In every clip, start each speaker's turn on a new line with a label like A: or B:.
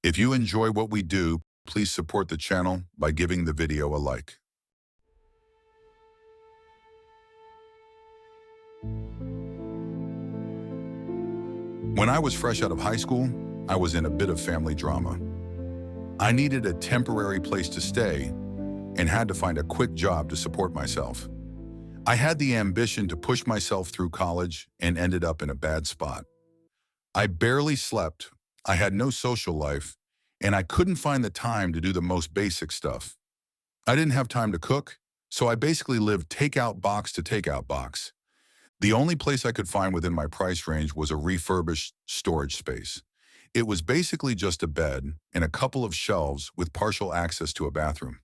A: If you enjoy what we do, please support the channel by giving the video a like. When I was fresh out of high school, I was in a bit of family drama. I needed a temporary place to stay and had to find a quick job to support myself. I had the ambition to push myself through college and ended up in a bad spot. I barely slept, I had no social life, and I couldn't find the time to do the most basic stuff. I didn't have time to cook, so I basically lived takeout box to takeout box. The only place I could find within my price range was a refurbished storage space. It was basically just a bed and a couple of shelves with partial access to a bathroom.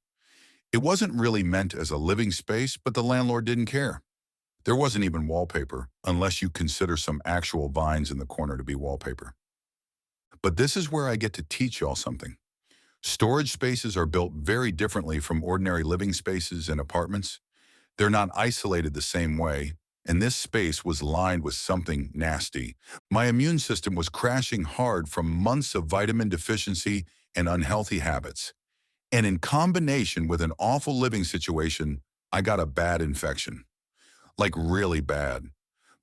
A: It wasn't really meant as a living space, but the landlord didn't care. There wasn't even wallpaper, unless you consider some actual vines in the corner to be wallpaper. But this is where I get to teach y'all something. Storage spaces are built very differently from ordinary living spaces and apartments. They're not isolated the same way, and this space was lined with something nasty. My immune system was crashing hard from months of vitamin deficiency and unhealthy habits. And in combination with an awful living situation, I got a bad infection. Like really bad.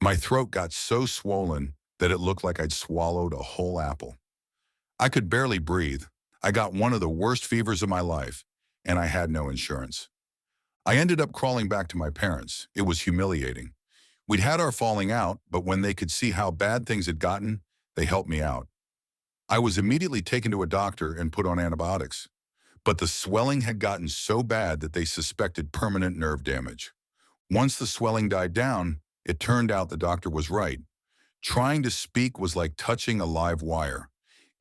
A: My throat got so swollen that it looked like I'd swallowed a whole apple. I could barely breathe. I got one of the worst fevers of my life, and I had no insurance. I ended up crawling back to my parents. It was humiliating. We'd had our falling out, but when they could see how bad things had gotten, they helped me out. I was immediately taken to a doctor and put on antibiotics. But the swelling had gotten so bad that they suspected permanent nerve damage. Once the swelling died down, it turned out the doctor was right. Trying to speak was like touching a live wire.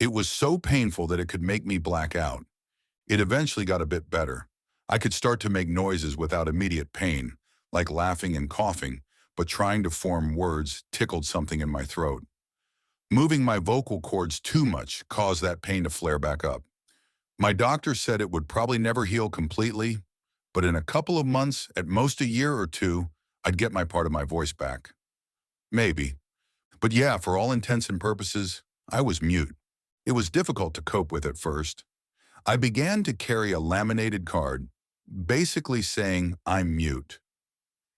A: It was so painful that it could make me black out. It eventually got a bit better. I could start to make noises without immediate pain, like laughing and coughing, but trying to form words tickled something in my throat. Moving my vocal cords too much caused that pain to flare back up. My doctor said it would probably never heal completely, but in a couple of months, at most a year or two, I'd get my part of my voice back. Maybe. But yeah, for all intents and purposes, I was mute. It was difficult to cope with at first. I began to carry a laminated card, basically saying, "I'm mute."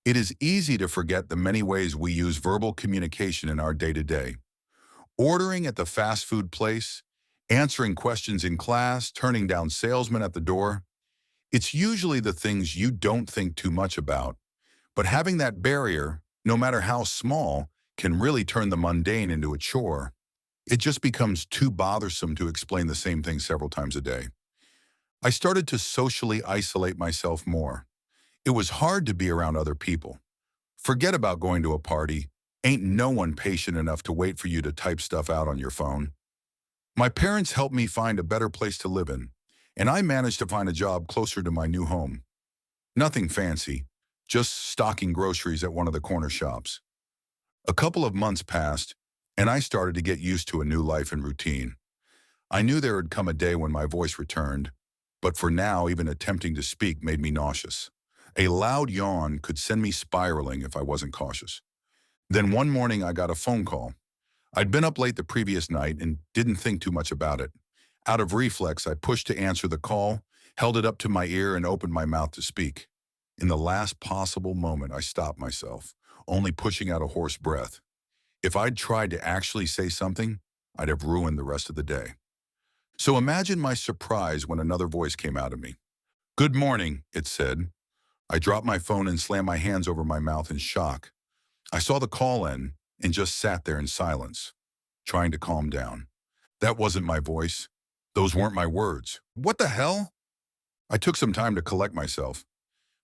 A: It is easy to forget the many ways we use verbal communication in our day-to-day. Ordering at the fast food place, answering questions in class, turning down salesmen at the door. It's usually the things you don't think too much about, but having that barrier, no matter how small, can really turn the mundane into a chore. It just becomes too bothersome to explain the same thing several times a day. I started to socially isolate myself more. It was hard to be around other people. Forget about going to a party. Ain't no one patient enough to wait for you to type stuff out on your phone. My parents helped me find a better place to live in, and I managed to find a job closer to my new home. Nothing fancy, just stocking groceries at one of the corner shops. A couple of months passed, and I started to get used to a new life and routine. I knew there had come a day when my voice returned, but for now, even attempting to speak made me nauseous. A loud yawn could send me spiraling if I wasn't cautious. Then one morning, I got a phone call. I'd been up late the previous night and didn't think too much about it. Out of reflex, I pushed to answer the call, held it up to my ear, and opened my mouth to speak. In the last possible moment, I stopped myself, only pushing out a hoarse breath. If I'd tried to actually say something, I'd have ruined the rest of the day. So imagine my surprise when another voice came out of me. "Good morning," it said. I dropped my phone and slammed my hands over my mouth in shock. I saw the call end and just sat there in silence, trying to calm down. That wasn't my voice. Those weren't my words. What the hell? I took some time to collect myself.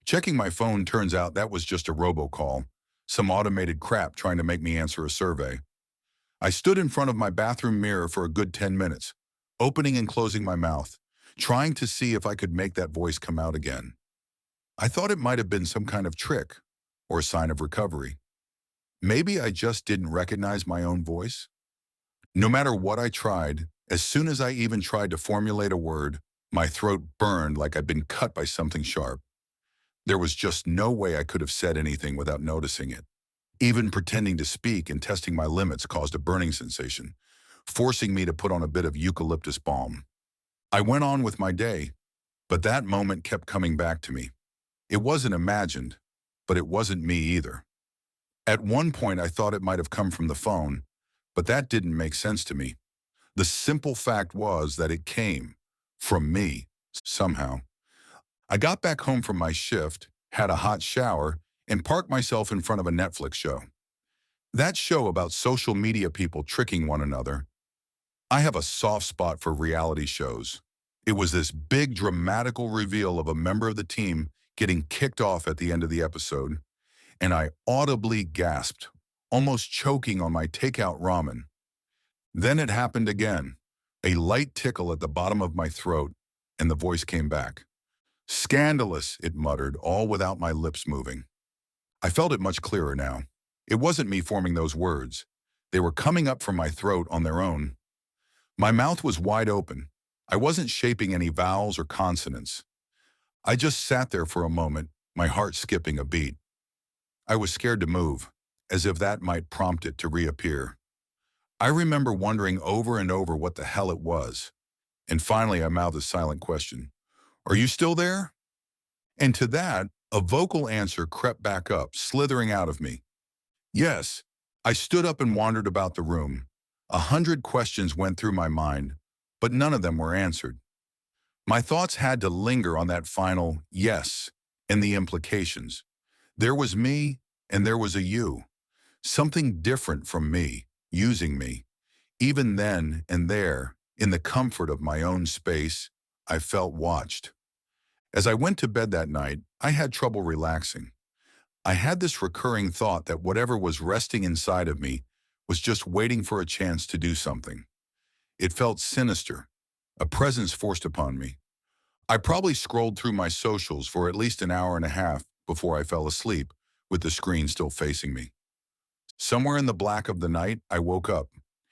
A: Checking my phone, turns out that was just a robocall, some automated crap trying to make me answer a survey. I stood in front of my bathroom mirror for a good 10 minutes, opening and closing my mouth, trying to see if I could make that voice come out again. I thought it might have been some kind of trick or a sign of recovery. Maybe I just didn't recognize my own voice. No matter what I tried, as soon as I even tried to formulate a word, my throat burned like I'd been cut by something sharp. There was just no way I could have said anything without noticing it. Even pretending to speak and testing my limits caused a burning sensation. forcing me to put on a bit of eucalyptus balm. I went on with my day, but that moment kept coming back to me. It wasn't imagined, but it wasn't me either. At one point, I thought it might have come from the phone, but that didn't make sense to me. The simple fact was that it came from me, somehow. I got back home from my shift, had a hot shower, and parked myself in front of a Netflix show. That show about social media people tricking one another. I have a soft spot for reality shows. It was this big dramatical reveal of a member of the team getting kicked off at the end of the episode, and I audibly gasped, almost choking on my takeout ramen. Then it happened again, a light tickle at the bottom of my throat, and the voice came back. "Scandalous," it muttered, all without my lips moving. I felt it much clearer now. It wasn't me forming those words. They were coming up from my throat on their own. My mouth was wide open. I wasn't shaping any vowels or consonants. I just sat there for a moment, my heart skipping a beat. I was scared to move, as if that might prompt it to reappear. I remember wondering over and over what the hell it was. And finally I mouthed a silent question. "Are you still there?" And to that, a vocal answer crept back up, slithering out of me. "Yes." I stood up and wandered about the room. 100 questions went through my mind, but none of them were answered. My thoughts had to linger on that final yes and the implications. There was me, and there was a you. Something different from me, using me. Even then and there, in the comfort of my own space, I felt watched. As I went to bed that night, I had trouble relaxing. I had this recurring thought that whatever was resting inside of me was just waiting for a chance to do something. It felt sinister, a presence forced upon me. I probably scrolled through my socials for at least an hour and a half before I fell asleep, with the screen still facing me. Somewhere in the black of the night, I woke up.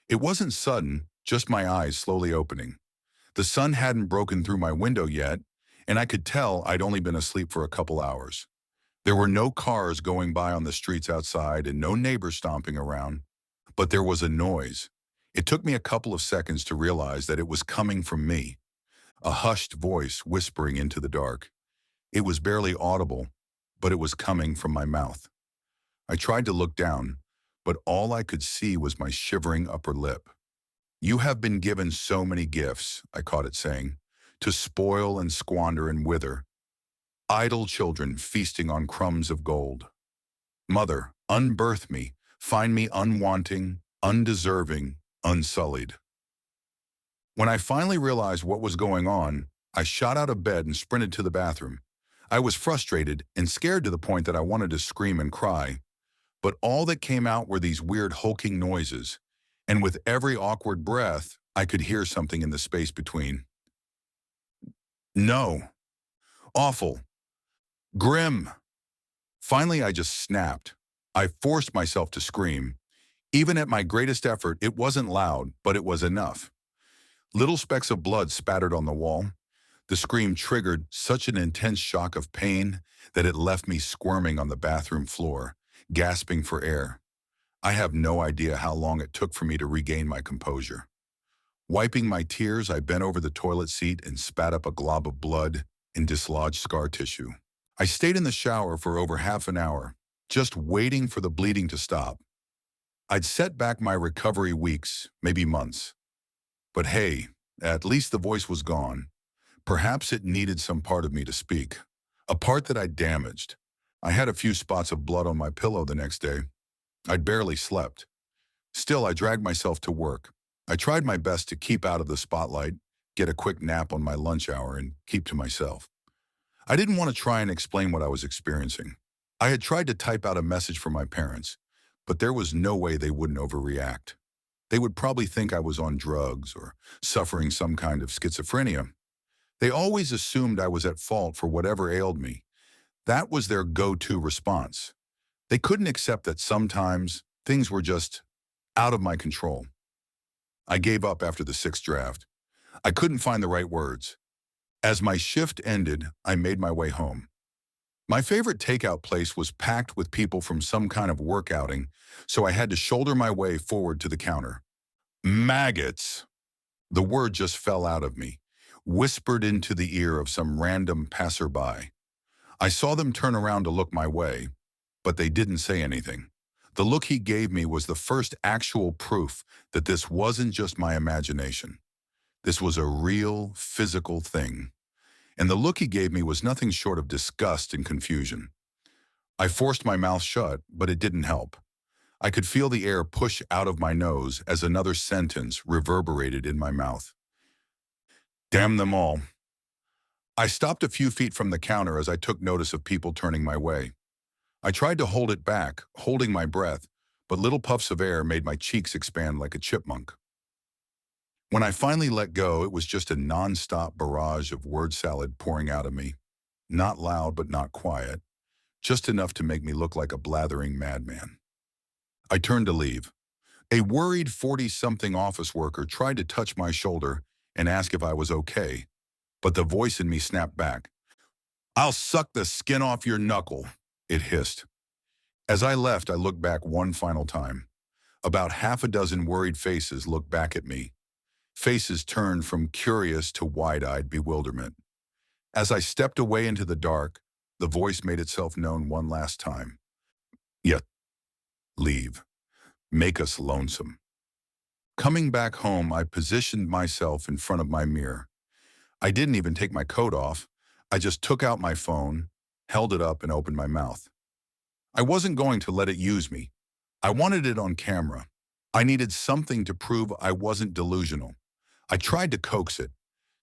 A: It wasn't sudden, just my eyes slowly opening. The sun hadn't broken through my window yet, and I could tell I'd only been asleep for a couple hours. There were no cars going by on the streets outside and no neighbors stomping around, but there was a noise. It took me a couple of seconds to realize that it was coming from me, a hushed voice whispering into the dark. It was barely audible, but it was coming from my mouth. I tried to look down, but all I could see was my shivering upper lip. "You have been given so many gifts," I caught it saying, "to spoil and squander and wither. Idle children feasting on crumbs of gold. Mother, unbirth me, find me unwanting, undeserving, unsullied." When I finally realized what was going on, I shot out of bed and sprinted to the bathroom. I was frustrated and scared to the point that I wanted to scream and cry, but all that came out were these weird hulking noises, and with every awkward breath, I could hear something in the space between. "No. Awful. Grim." Finally, I just snapped. I forced myself to scream. Even at my greatest effort, it wasn't loud, but it was enough. Little specks of blood spattered on the wall. The scream triggered such an intense shock of pain that it left me squirming on the bathroom floor, gasping for air. I have no idea how long it took for me to regain my composure. Wiping my tears, I bent over the toilet seat and spat up a glob of blood and dislodged scar tissue. I stayed in the shower for over half an hour, just waiting for the bleeding to stop. I'd set back my recovery weeks, maybe months. But hey, at least the voice was gone. Perhaps it needed some part of me to speak, a part that I'd damaged. I had a few spots of blood on my pillow the next day. I'd barely slept. Still, I dragged myself to work. I tried my best to keep out of the spotlight, get a quick nap on my lunch hour, and keep to myself. I didn't want to try and explain what I was experiencing. I had tried to type out a message for my parents, but there was no way they wouldn't overreact. They would probably think I was on drugs or suffering some kind of schizophrenia. They always assumed I was at fault for whatever ailed me. That was their go-to response. They couldn't accept that sometimes things were just out of my control. I gave up after the sixth draft. I couldn't find the right words. As my shift ended, I made my way home. My favorite takeout place was packed with people from some kind of work outing, so I had to shoulder my way forward to the counter. Maggots. The word just fell out of me, whispered into the ear of some random passerby. I saw them turn around to look my way, but they didn't say anything. The look he gave me was the first actual proof that this wasn't just my imagination. This was a real, physical thing. And the look he gave me was nothing short of disgust and confusion. I forced my mouth shut, but it didn't help. I could feel the air push out of my nose as another sentence reverberated in my mouth. Damn them all. I stopped a few feet from the counter as I took notice of people turning my way. I tried to hold it back, holding my breath, but little puffs of air made my cheeks expand like a chipmunk. When I finally let go, it was just a non-stop barrage of word salad pouring out of me. Not loud, but not quiet. Just enough to make me look like a blathering madman. I turned to leave. A worried 40-something office worker tried to touch my shoulder and ask if I was okay, but the voice in me snapped back. "I'll suck the skin off your knuckle," it hissed. As I left, I looked back one final time. About half a dozen worried faces looked back at me. Faces turned from curious to wide-eyed bewilderment. As I stepped away into the dark, the voice made itself known one last time. "Yet, leave. Make us lonesome." Coming back home, I positioned myself in front of my mirror. I didn't even take my coat off. I just took out my phone, held it up, and opened my mouth. I wasn't going to let it use me. I wanted it on camera. I needed something to prove I wasn't delusional. I tried to coax it,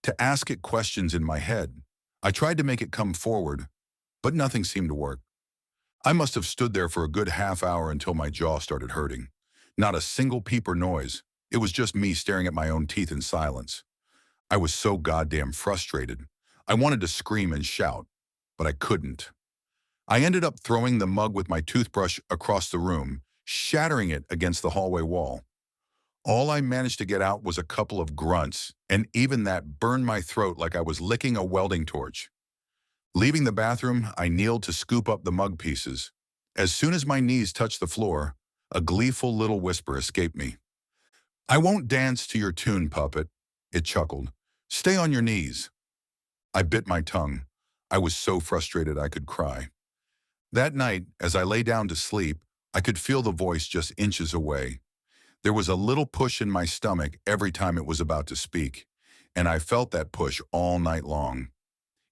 A: to ask it questions in my head. I tried to make it come forward, but nothing seemed to work. I must have stood there for a good half hour until my jaw started hurting. Not a single peep or noise. It was just me staring at my own teeth in silence. I was so goddamn frustrated. I wanted to scream and shout, but I couldn't. I ended up throwing the mug with my toothbrush across the room, shattering it against the hallway wall. All I managed to get out was a couple of grunts, and even that burned my throat like I was licking a welding torch. Leaving the bathroom, I kneeled to scoop up the mug pieces. As soon as my knees touched the floor, a gleeful little whisper escaped me. "I won't dance to your tune, puppet," it chuckled. "Stay on your knees." I bit my tongue. I was so frustrated I could cry. That night, as I lay down to sleep, I could feel the voice just inches away. There was a little push in my stomach every time it was about to speak, and I felt that push all night long.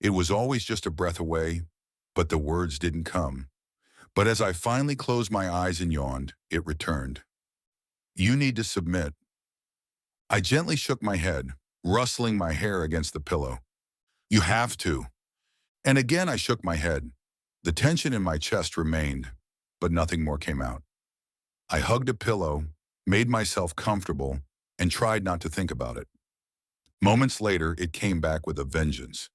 A: It was always just a breath away, but the words didn't come. But as I finally closed my eyes and yawned, it returned. "You need to submit." I gently shook my head, rustling my hair against the pillow. "You have to." And again I shook my head. The tension in my chest remained, but nothing more came out. I hugged a pillow, made myself comfortable, and tried not to think about it. Moments later, it came back with a vengeance.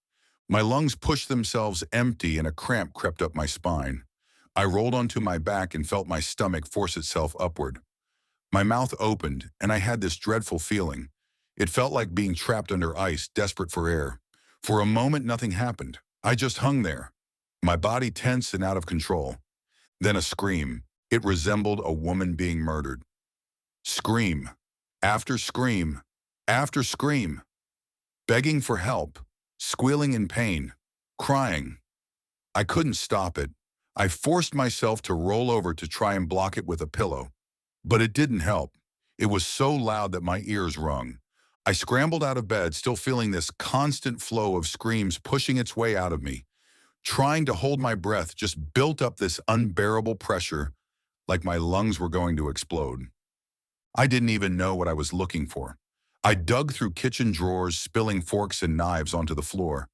A: My lungs pushed themselves empty and a cramp crept up my spine. I rolled onto my back and felt my stomach force itself upward. My mouth opened, and I had this dreadful feeling. It felt like being trapped under ice, desperate for air. For a moment, nothing happened. I just hung there, my body tense and out of control. Then a scream. It resembled a woman being murdered. Scream, after scream, after scream. Begging for help, squealing in pain, crying. I couldn't stop it. I forced myself to roll over to try and block it with a pillow. But it didn't help. It was so loud that my ears rung. I scrambled out of bed, still feeling this constant flow of screams pushing its way out of me. Trying to hold my breath just built up this unbearable pressure, like my lungs were going to explode. I didn't even know what I was looking for. I dug through kitchen drawers, spilling forks and knives onto the floor.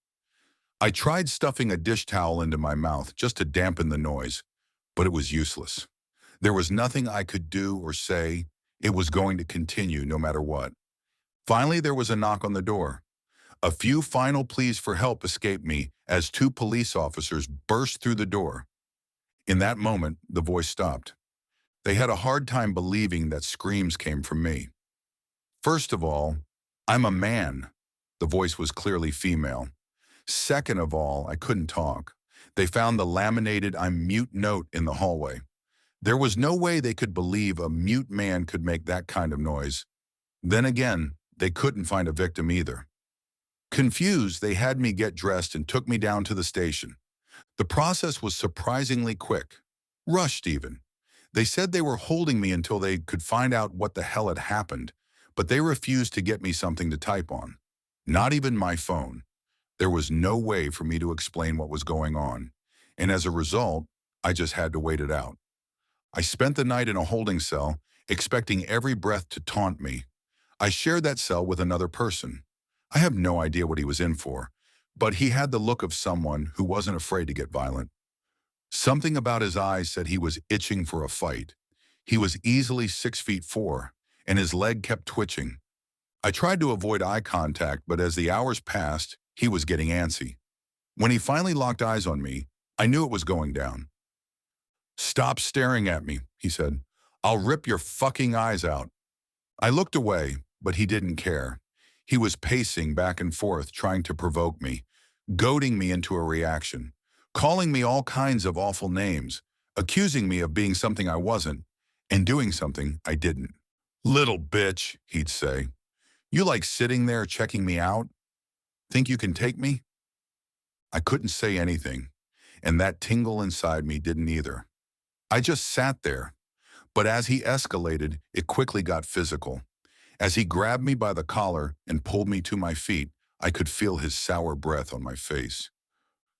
A: I tried stuffing a dish towel into my mouth just to dampen the noise, but it was useless. There was nothing I could do or say. It was going to continue no matter what. Finally, there was a knock on the door. A few final pleas for help escaped me as two police officers burst through the door. In that moment, the voice stopped. They had a hard time believing that screams came from me. "First of all, I'm a man." The voice was clearly female. Second of all, I couldn't talk. They found the laminated "I'm mute" note in the hallway. There was no way they could believe a mute man could make that kind of noise. Then again, they couldn't find a victim either. Confused, they had me get dressed and took me down to the station. The process was surprisingly quick. Rushed even. They said they were holding me until they could find out what the hell had happened, but they refused to get me something to type on. Not even my phone. There was no way for me to explain what was going on, and as a result, I just had to wait it out. I spent the night in a holding cell, expecting every breath to taunt me. I shared that cell with another person. I have no idea what he was in for, but he had the look of someone who wasn't afraid to get violent. Something about his eyes said he was itching for a fight. He was easily 6'4", and his leg kept twitching. I tried to avoid eye contact, but as the hours passed, he was getting antsy. When he finally locked eyes on me, I knew it was going down. "Stop staring at me," he said. "I'll rip your fucking eyes out." I looked away, but he didn't care. He was pacing back and forth, trying to provoke me, goading me into a reaction, calling me all kinds of awful names, accusing me of being something I wasn't, and doing something I didn't. "Little bitch," he'd say. "You like sitting there checking me out? Think you can take me?" I couldn't say anything, and that tingle inside me didn't either. I just sat there, but as he escalated, it quickly got physical. As he grabbed me by the collar and pulled me to my feet, I could feel his sour breath on my face.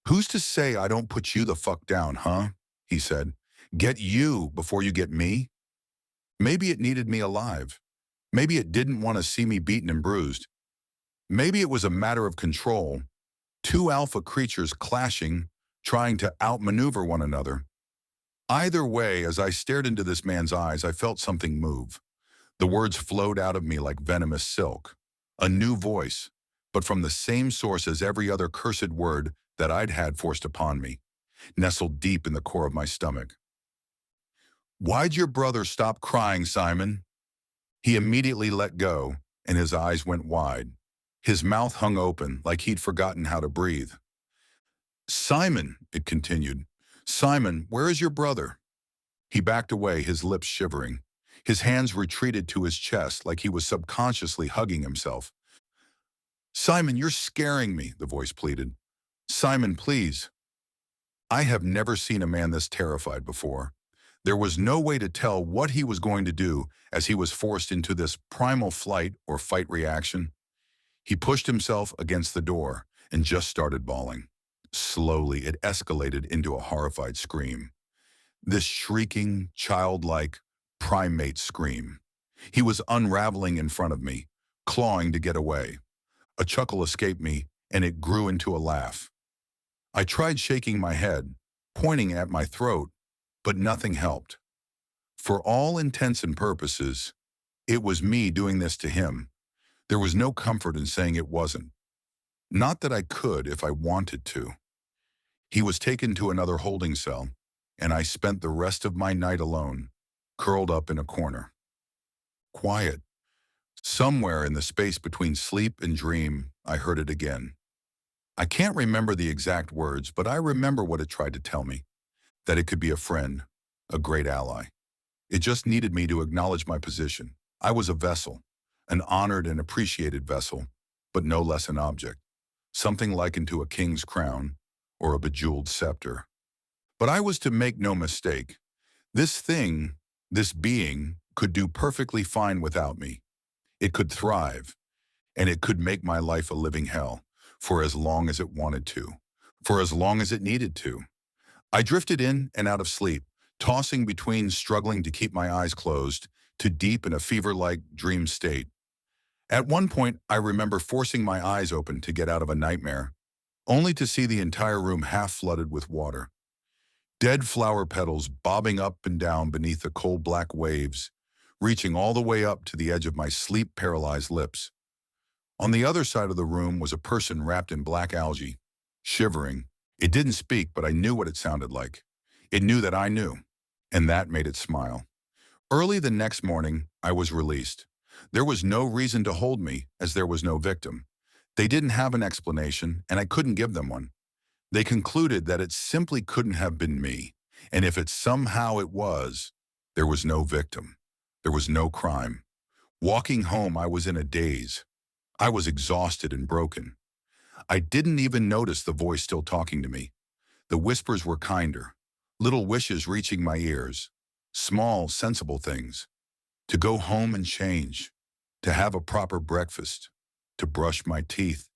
A: "Who's to say I don't put you the fuck down, huh?" he said. "Get you before you get me?" Maybe it needed me alive. Maybe it didn't want to see me beaten and bruised. Maybe it was a matter of control. Two alpha creatures clashing, trying to outmaneuver one another. Either way, as I stared into this man's eyes, I felt something move. The words flowed out of me like venomous silk. A new voice, but from the same source as every other cursed word that I'd had forced upon me, nestled deep in the core of my stomach. "Why'd your brother stop crying, Simon?" He immediately let go, and his eyes went wide. His mouth hung open like he'd forgotten how to breathe. "Simon," it continued. "Simon, where is your brother?" He backed away, his lips shivering. His hands retreated to his chest like he was subconsciously hugging himself. "Simon, you're scaring me," the voice pleaded. "Simon, please." I have never seen a man this terrified before. There was no way to tell what he was going to do as he was forced into this primal flight or fight reaction. He pushed himself against the door and just started bawling. Slowly, it escalated into a horrified scream. This shrieking, childlike, primate scream. He was unraveling in front of me, clawing to get away. A chuckle escaped me, and it grew into a laugh. I tried shaking my head, pointing at my throat, but nothing helped. For all intents and purposes, it was me doing this to him. There was no comfort in saying it wasn't. Not that I could if I wanted to. He was taken to another holding cell, and I spent the rest of my night alone, curled up in a corner. Quiet. Somewhere in the space between sleep and dream, I heard it again. I can't remember the exact words, but I remember what it tried to tell me. That it could be a friend, a great ally. It just needed me to acknowledge my position. I was a vessel, an honored and appreciated vessel, but no less an object. Something likened to a king's crown or a bejeweled scepter. But I was to make no mistake. This thing, this being, could do perfectly fine without me. It could thrive, and it could make my life a living hell, for as long as it wanted to, for as long as it needed to. I drifted in and out of sleep, tossing between struggling to keep my eyes closed to deep in a fever-like dream state. At one point, I remember forcing my eyes open to get out of a nightmare, only to see the entire room half flooded with water. Dead flower petals bobbing up and down beneath the cold black waves, reaching all the way up to the edge of my sleep-paralyzed lips. On the other side of the room was a person wrapped in black algae, shivering. It didn't speak, but I knew what it sounded like. It knew that I knew, and that made it smile. Early the next morning, I was released. There was no reason to hold me, as there was no victim. They didn't have an explanation, and I couldn't give them one. They concluded that it simply couldn't have been me, and if it somehow it was, there was no victim. There was no crime. Walking home, I was in a daze. I was exhausted and broken. I didn't even notice the voice still talking to me. The whispers were kinder, little wishes reaching my ears, small, sensible things. To go home and change, to have a proper breakfast, to brush my teeth,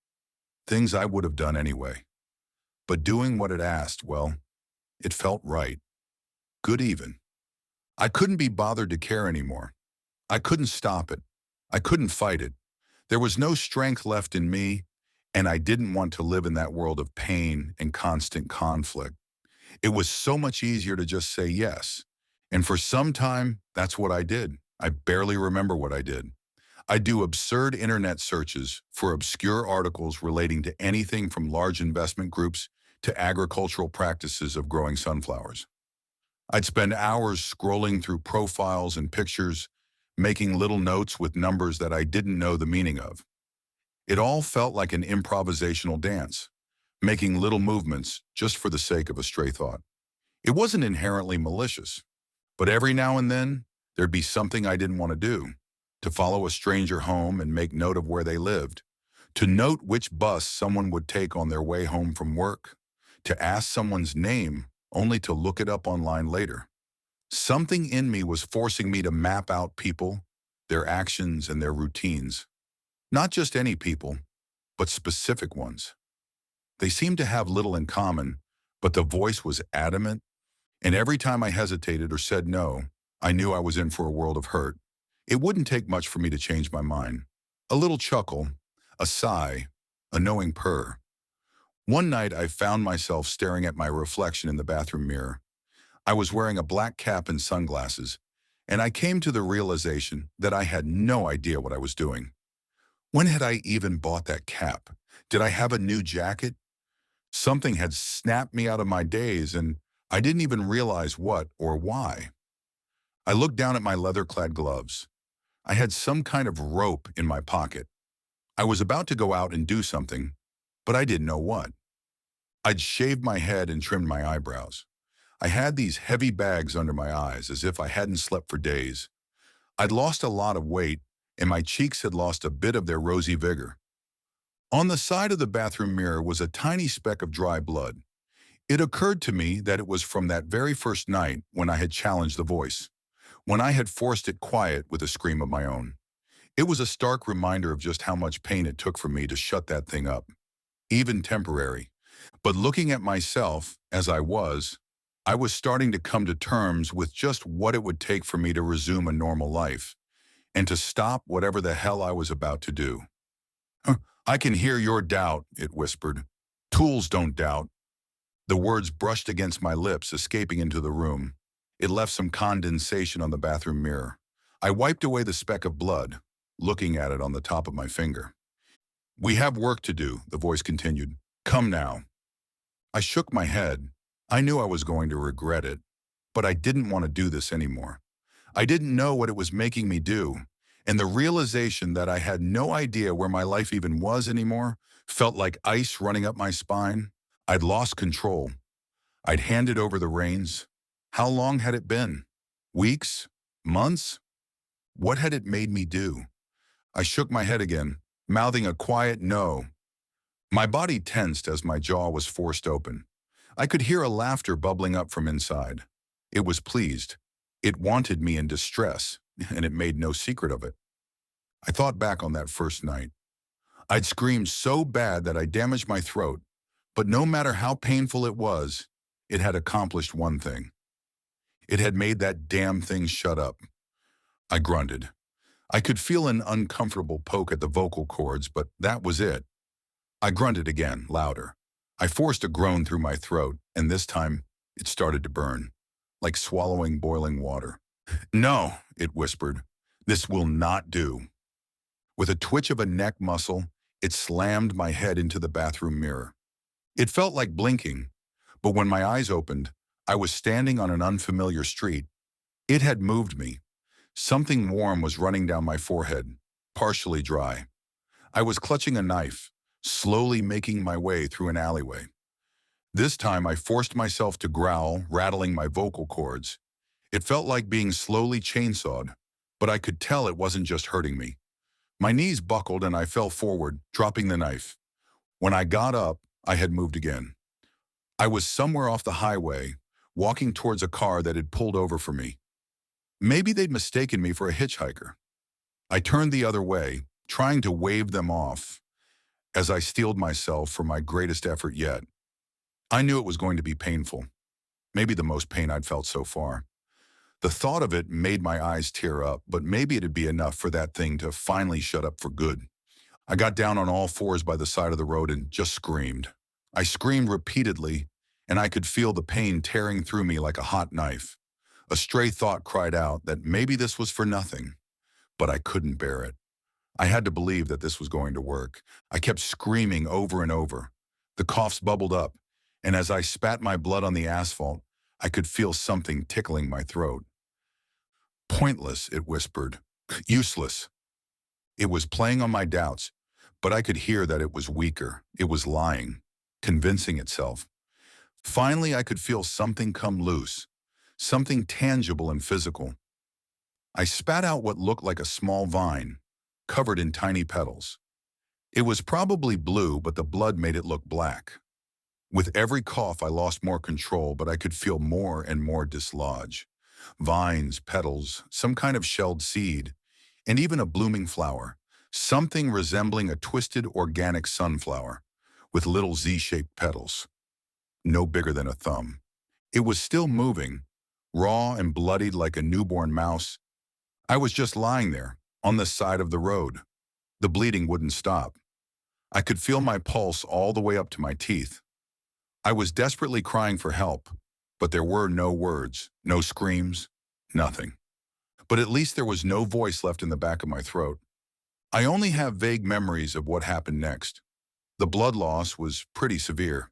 A: things I would have done anyway. But doing what it asked, well, it felt right. Good even. I couldn't be bothered to care anymore. I couldn't stop it. I couldn't fight it. There was no strength left in me, and I didn't want to live in that world of pain and constant conflict. It was so much easier to just say yes. And for some time, that's what I did. I barely remember what I did. I do absurd internet searches for obscure articles relating to anything from large investment groups to agricultural practices of growing sunflowers. I'd spend hours scrolling through profiles and pictures, making little notes with numbers that I didn't know the meaning of. It all felt like an improvisational dance, making little movements just for the sake of a stray thought. It wasn't inherently malicious, but every now and then, there'd be something I didn't want to do. To follow a stranger home and make note of where they lived. To note which bus someone would take on their way home from work. To ask someone's name only to look it up online later. Something in me was forcing me to map out people, their actions, and their routines. Not just any people, but specific ones. They seemed to have little in common, but the voice was adamant, and every time I hesitated or said no, I knew I was in for a world of hurt. It wouldn't take much for me to change my mind. A little chuckle, a sigh, a knowing purr. One night I found myself staring at my reflection in the bathroom mirror. I was wearing a black cap and sunglasses, and I came to the realization that I had no idea what I was doing. When had I even bought that cap? Did I have a new jacket? Something had snapped me out of my daze, and I didn't even realize what or why. I looked down at my leather-clad gloves. I had some kind of rope in my pocket. I was about to go out and do something, but I didn't know what. I'd shaved my head and trimmed my eyebrows. I had these heavy bags under my eyes as if I hadn't slept for days. I'd lost a lot of weight, and my cheeks had lost a bit of their rosy vigor. On the side of the bathroom mirror was a tiny speck of dry blood. It occurred to me that it was from that very first night when I had challenged the voice, when I had forced it quiet with a scream of my own. It was a stark reminder of just how much pain it took for me to shut that thing up, even temporary. But looking at myself as I was starting to come to terms with just what it would take for me to resume a normal life and to stop whatever the hell I was about to do. "Huh, I can hear your doubt," it whispered. "Tools don't doubt." The words brushed against my lips, escaping into the room. It left some condensation on the bathroom mirror. I wiped away the speck of blood, looking at it on the top of my finger. "We have work to do," the voice continued. "Come now." I shook my head. I knew I was going to regret it, but I didn't want to do this anymore. I didn't know what it was making me do, and the realization that I had no idea where my life even was anymore felt like ice running up my spine. I'd lost control. I'd handed over the reins. How long had it been? Weeks? Months? What had it made me do? I shook my head again, mouthing a quiet no. My body tensed as my jaw was forced open. I could hear a laughter bubbling up from inside. It was pleased. It wanted me in distress, and it made no secret of it. I thought back on that first night. I'd screamed so bad that I damaged my throat, but no matter how painful it was, it had accomplished one thing. It had made that damn thing shut up. I grunted. I could feel an uncomfortable poke at the vocal cords, but that was it. I grunted again, louder. I forced a groan through my throat, and this time it started to burn, like swallowing boiling water. "No," it whispered. "This will not do." With a twitch of a neck muscle, it slammed my head into the bathroom mirror. It felt like blinking, but when my eyes opened, I was standing on an unfamiliar street. It had moved me. Something warm was running down my forehead, partially dry. I was clutching a knife, slowly making my way through an alleyway. This time I forced myself to growl, rattling my vocal cords. It felt like being slowly chainsawed, but I could tell it wasn't just hurting me. My knees buckled and I fell forward, dropping the knife. When I got up, I had moved again. I was somewhere off the highway, walking towards a car that had pulled over for me. Maybe they'd mistaken me for a hitchhiker. I turned the other way, trying to wave them off as I steeled myself for my greatest effort yet. I knew it was going to be painful, maybe the most pain I'd felt so far. The thought of it made my eyes tear up, but maybe it'd be enough for that thing to finally shut up for good. I got down on all fours by the side of the road and just screamed. I screamed repeatedly, and I could feel the pain tearing through me like a hot knife. A stray thought cried out that maybe this was for nothing, but I couldn't bear it. I had to believe that this was going to work. I kept screaming over and over. The coughs bubbled up, and as I spat my blood on the asphalt, I could feel something tickling my throat. Pointless, it whispered. Useless. It was playing on my doubts, but I could hear that it was weaker. It was lying, convincing itself. Finally, I could feel something come loose, something tangible and physical. I spat out what looked like a small vine, covered in tiny petals. It was probably blue, but the blood made it look black. With every cough, I lost more control, but I could feel more and more dislodge. Vines, petals, some kind of shelled seed, and even a blooming flower, something resembling a twisted organic sunflower, with little Z-shaped petals, no bigger than a thumb. It was still moving, raw and bloodied like a newborn mouse. I was just lying there, on the side of the road. The bleeding wouldn't stop. I could feel my pulse all the way up to my teeth. I was desperately crying for help, but there were no words, no screams, nothing. But at least there was no voice left in the back of my throat. I only have vague memories of what happened next. The blood loss was pretty severe.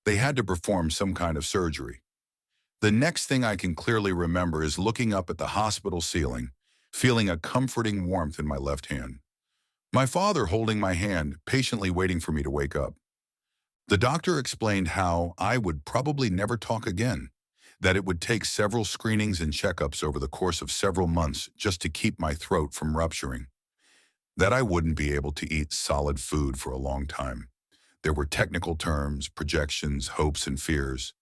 A: They had to perform some kind of surgery. The next thing I can clearly remember is looking up at the hospital ceiling, feeling a comforting warmth in my left hand. My father holding my hand, patiently waiting for me to wake up. The doctor explained how I would probably never talk again, that it would take several screenings and checkups over the course of several months just to keep my throat from rupturing, that I wouldn't be able to eat solid food for a long time. There were technical terms, projections, hopes, and fears.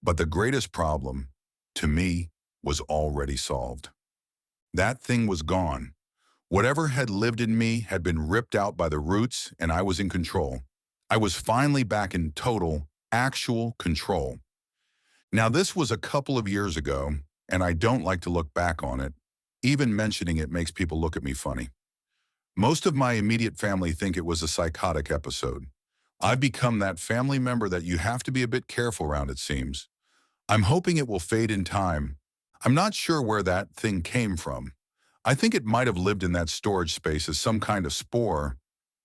A: But the greatest problem, to me, was already solved. That thing was gone. Whatever had lived in me had been ripped out by the roots, and I was in control. I was finally back in total, actual control. Now, this was a couple of years ago, and I don't like to look back on it. Even mentioning it makes people look at me funny. Most of my immediate family think it was a psychotic episode. I've become that family member that you have to be a bit careful around, it seems. I'm hoping it will fade in time. I'm not sure where that thing came from. I think it might have lived in that storage space as some kind of spore.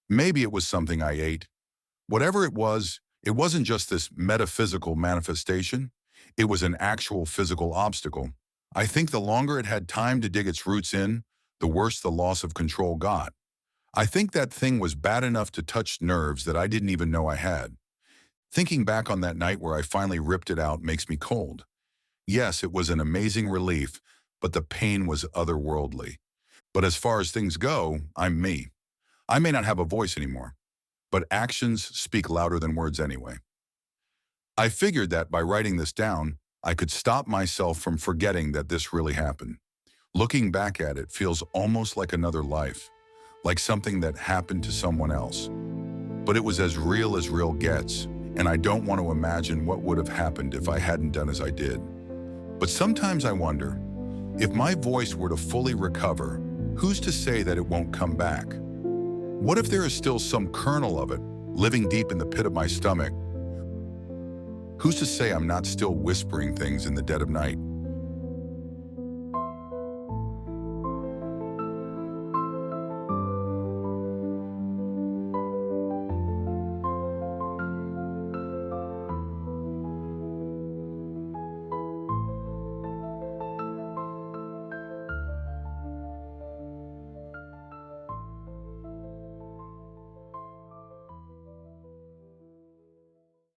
A: Maybe it was something I ate. Whatever it wasn't just this metaphysical manifestation. It was an actual physical obstacle. I think the longer it had time to dig its roots in, the worse the loss of control got. I think that thing was bad enough to touch nerves that I didn't even know I had. Thinking back on that night where I finally ripped it out makes me cold. Yes, it was an amazing relief, but the pain was otherworldly. But as far as things go, I'm me. I may not have a voice anymore, but actions speak louder than words anyway. I figured that by writing this down, I could stop myself from forgetting that this really happened. Looking back at it feels almost like another life, like something that happened to someone else. But it was as real gets, and I don't want to imagine what would have happened if I hadn't done as I did. But sometimes I wonder, if my voice were to fully recover, who's to say that it won't come back? What if there is still some kernel of it living deep in the pit of my stomach? Who's to say I'm not still whispering things in the dead of night?